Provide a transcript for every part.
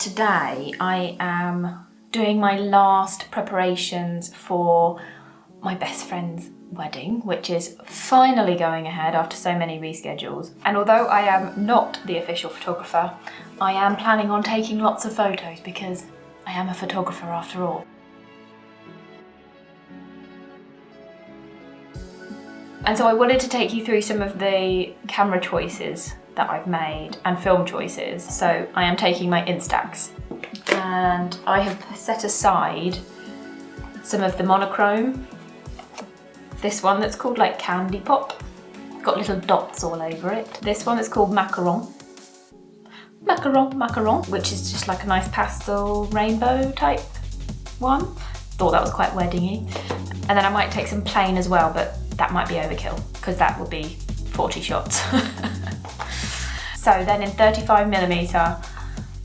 Today I am doing my last preparations for my best friend's wedding, which is finally going ahead after so many reschedules. And although I am not the official photographer, I am planning on taking lots of photos because I am a photographer after all. And so I wanted to take you through some of the camera choices that I've made and film choices. So I am taking my Instax and I have set aside some of the monochrome. This one that's called like Candy Pop, got little dots all over it. This one is called Macaron, which is just like a nice pastel rainbow type one. Thought that was quite weddingy. And then I might take some plain as well, but that might be overkill because that will be 40 shots. So then in 35mm,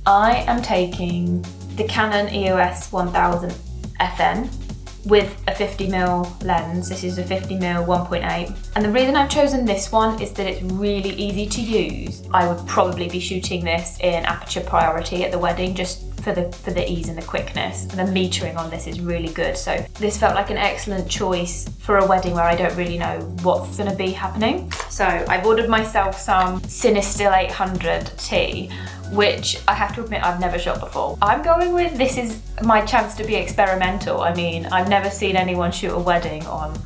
I am taking the Canon EOS 1000 FN with a 50mm lens. This is a 50mm 1.8. And the reason I've chosen this one is that it's really easy to use. I would probably be shooting this in aperture priority at the wedding just for the ease and the quickness. And the metering on this is really good. So this felt like an excellent choice for a wedding where I don't really know what's gonna be happening. So I've ordered myself some Cinestill 800T, which I have to admit I've never shot before. I'm going with, this is my chance to be experimental. I mean, I've never seen anyone shoot a wedding on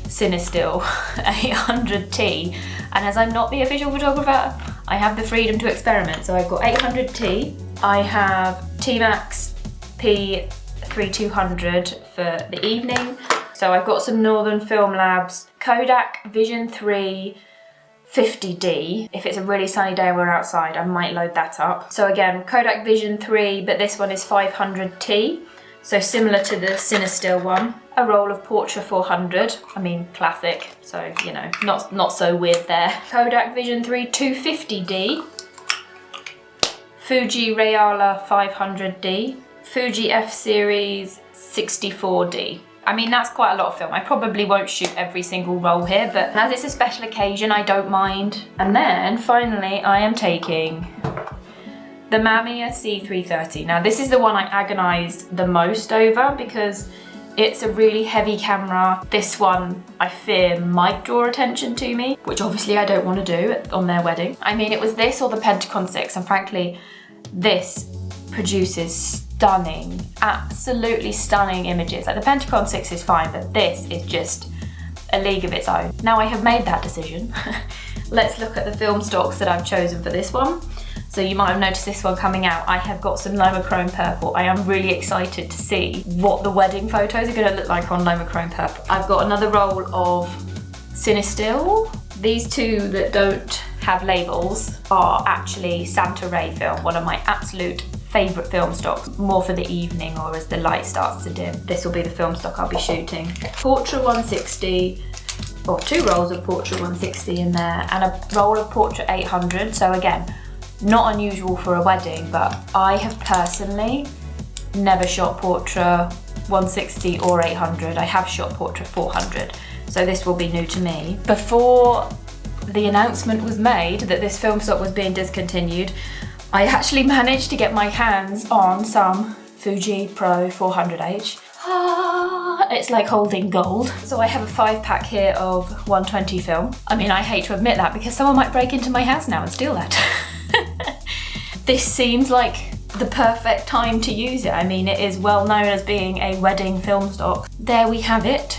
Cinestill 800T, and as I'm not the official photographer, I have the freedom to experiment. So I've got 800T, I have T-Max P3200 for the evening. So I've got some Northern Film Labs Kodak Vision 3 50D. If it's a really sunny day and we're outside, I might load that up. So again, Kodak Vision 3, but this one is 500T. So similar to the Cinestill one. A roll of Portra 400, I mean classic, so you know, not so weird there. Kodak Vision 3 250D. Fuji Reala 500D. Fuji F-Series 64D. I mean, that's quite a lot of film. I probably won't shoot every single roll here, but as it's a special occasion, I don't mind. And then finally, I am taking the Mamiya C330. Now, this is the one I agonized the most over because it's a really heavy camera. This one, I fear, might draw attention to me, which obviously I don't want to do on their wedding. I mean, it was this or the Pentacon 6, and frankly, this produces stunning, absolutely stunning images. Like the Pentacon 6 is fine, but this is just a league of its own. Now I have made that decision. Let's look at the film stocks that I've chosen for this one. So you might have noticed this one coming out. I have got some Lomochrome Purple. I am really excited to see what the wedding photos are gonna look like on Lomochrome Purple. I've got another roll of Cinestill. These two that don't have labels are actually Santoray film, one of my absolute favourite film stocks, more for the evening or as the light starts to dim. This will be the film stock I'll be shooting. Portra 160, or two rolls of Portra 160 in there, and a roll of Portra 800. So again, not unusual for a wedding, but I have personally never shot Portra 160 or 800. I have shot Portra 400, so this will be new to me. Before the announcement was made that this film stock was being discontinued, I actually managed to get my hands on some Fuji Pro 400H. It's like holding gold. So I have a 5-pack here of 120 film. I mean, I hate to admit that because someone might break into my house now and steal that. This seems like the perfect time to use it. I mean, it is well known as being a wedding film stock. There we have it.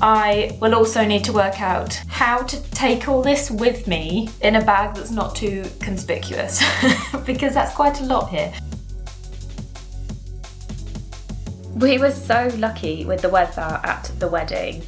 I will also need to work out how to take all this with me in a bag that's not too conspicuous because that's quite a lot here. We were so lucky with the weather at the wedding.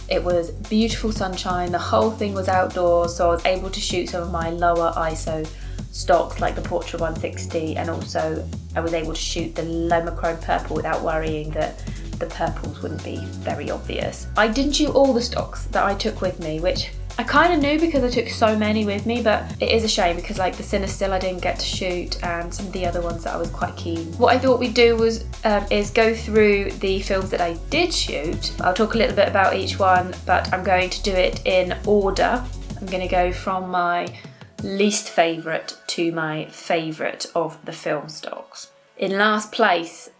It was beautiful sunshine, the whole thing was outdoors, so I was able to shoot some of my lower ISO stocks like the Portra 160, and also I was able to shoot the Lomochrome Purple without worrying that the purples wouldn't be very obvious. I didn't shoot all the stocks that I took with me, which I kind of knew because I took so many with me, but it is a shame because like the Cinestill I didn't get to shoot and some of the other ones that I was quite keen. What I thought we'd do was is go through the films that I did shoot. I'll talk a little bit about each one, but I'm going to do it in order. I'm going to go from my least favourite to my favourite of the film stocks. In last place,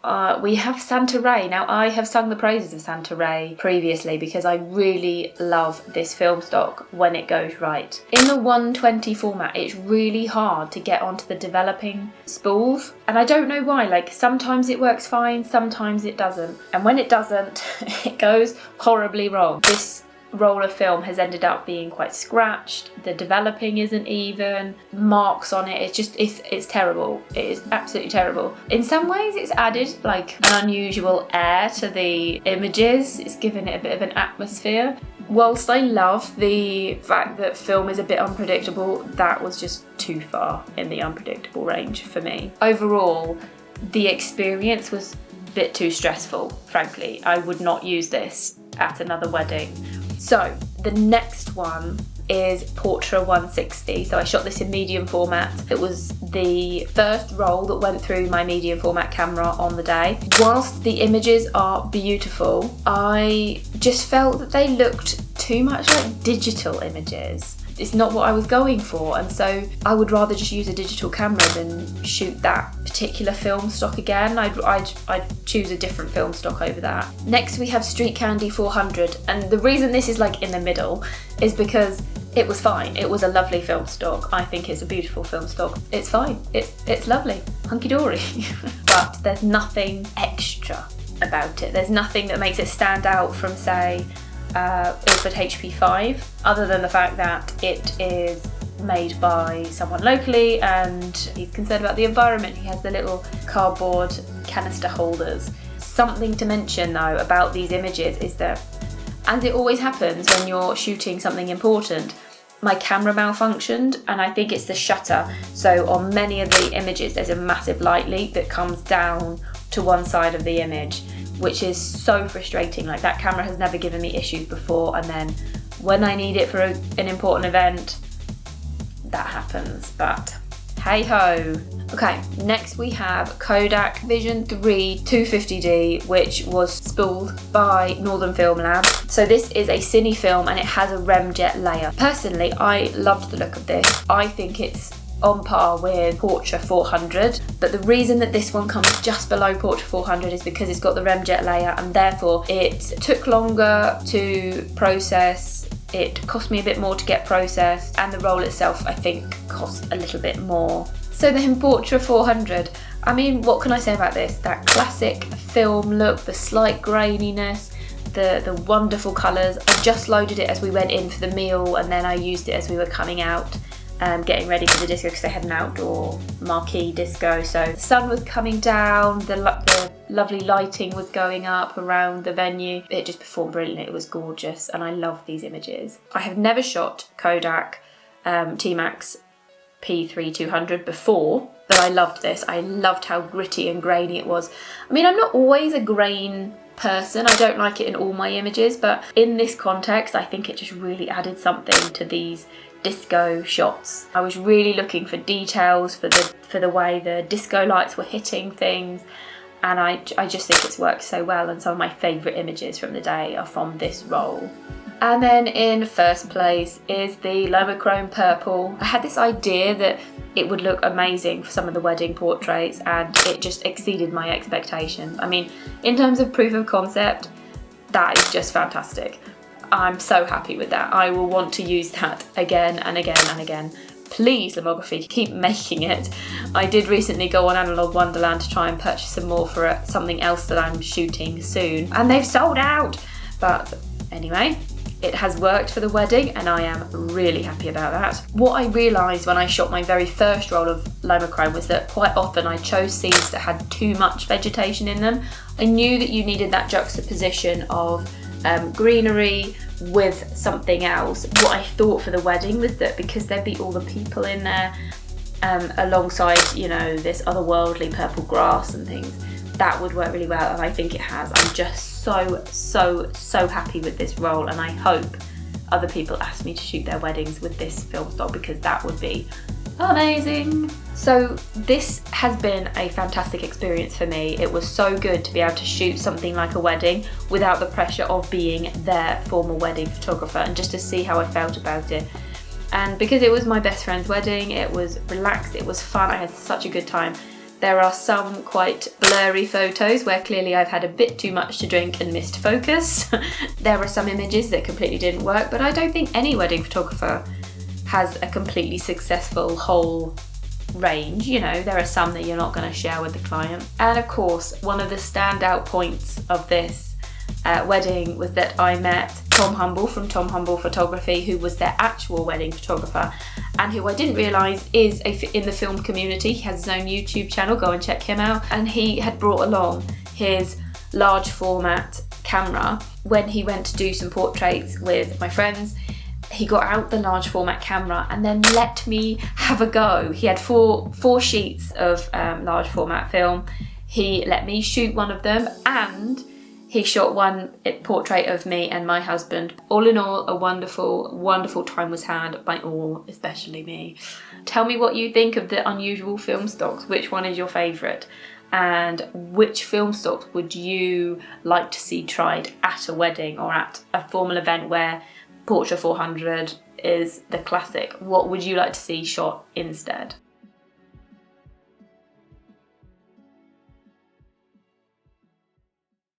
we have Santoray. Now, I have sung the praises of Santoray previously because I really love this film stock when it goes right. In the 120 format, it's really hard to get onto the developing spools. And I don't know why, like sometimes it works fine, sometimes it doesn't. And when it doesn't, it goes horribly wrong. This roll of film has ended up being quite scratched, the developing isn't even, marks on it, it's terrible. It is absolutely terrible. In some ways it's added like an unusual air to the images, it's given it a bit of an atmosphere. Whilst I love the fact that film is a bit unpredictable, that was just too far in the unpredictable range for me. Overall, the experience was a bit too stressful, frankly. I would not use this at another wedding. So the next one is Portra 160. So I shot this in medium format. It was the first roll that went through my medium format camera on the day. Whilst the images are beautiful, I just felt that they looked too much like digital images. It's not what I was going for, and so I would rather just use a digital camera than shoot that particular film stock again. I'd choose a different film stock over that. Next we have Street Candy 400, and the reason this is like in the middle is because it was fine. It was a lovely film stock. I think it's a beautiful film stock. It's fine. It's lovely. Hunky-dory. But there's nothing extra about it. There's nothing that makes it stand out from, say, Ilford HP5, other than the fact that it is made by someone locally and he's concerned about the environment. He has the little cardboard canister holders. Something to mention though about these images is that, as it always happens when you're shooting something important, my camera malfunctioned, and I think it's the shutter. So on many of the images there's a massive light leak that comes down to one side of the image, which is so frustrating. Like, that camera has never given me issues before, and then when I need it for an important event, that happens, but hey ho. Okay, next we have Kodak Vision 3 250D, which was spooled by Northern Film Lab. So this is a cine film and it has a Remjet layer. Personally, I loved the look of this. I think it's on par with Portra 400, but the reason that this one comes just below Portra 400 is because it's got the Remjet layer, and therefore it took longer to process. It cost me a bit more to get processed, and the roll itself I think cost a little bit more. So then Portra 400, I mean, what can I say about this? That classic film look, the slight graininess, the wonderful colours. I just loaded it as we went in for the meal, and then I used it as we were coming out, getting ready for the disco, because they had an outdoor marquee disco. So the sun was coming down, the lovely lighting was going up around the venue. It just performed brilliantly. It was gorgeous, and I love these images. I have never shot Kodak T-Max P3 200 before, but I loved this. I loved how gritty and grainy it was. I mean, I'm not always a grain person. I don't like it in all my images, but in this context, I think it just really added something to these disco shots. I was really looking for details, for the way the disco lights were hitting things, and I just think it's worked so well, and some of my favourite images from the day are from this roll. And then in first place is the Lomochrome Purple. I had this idea that it would look amazing for some of the wedding portraits, and it just exceeded my expectations. I mean, in terms of proof of concept, that is just fantastic. I'm so happy with that. I will want to use that again and again and again. Please, Lomography, keep making it. I did recently go on Analog Wonderland to try and purchase some more for something else that I'm shooting soon, and they've sold out. But anyway, it has worked for the wedding, and I am really happy about that. What I realised when I shot my very first roll of Lomochrome was that quite often I chose scenes that had too much vegetation in them. I knew that you needed that juxtaposition of greenery with something else. What I thought for the wedding was that because there'd be all the people in there alongside, you know, this otherworldly purple grass and things, that would work really well, and I think it has. I'm just so happy with this roll, and I hope other people ask me to shoot their weddings with this film stock, because that would be amazing. So this has been a fantastic experience for me. It was so good to be able to shoot something like a wedding without the pressure of being their formal wedding photographer, and just to see how I felt about it. And because it was my best friend's wedding, it was relaxed, it was fun, I had such a good time. There are some quite blurry photos where clearly I've had a bit too much to drink and missed focus. There are some images that completely didn't work, but I don't think any wedding photographer has a completely successful whole range. You know, there are some that you're not going to share with the client. And of course, one of the standout points of this wedding was that I met Tom Humble from Tom Humble Photography, who was their actual wedding photographer and who I didn't realise is in the film community. He has his own YouTube channel, go and check him out. And he had brought along his large format camera when he went to do some portraits with my friends. He got out the large format camera and then let me have a go. He had four sheets of large format film. He let me shoot one of them, and he shot one portrait of me and my husband. All in all, a wonderful, wonderful time was had by all, especially me. Tell me what you think of the unusual film stocks. Which one is your favourite? And which film stocks would you like to see tried at a wedding or at a formal event where Portra 400 is the classic? What would you like to see shot instead?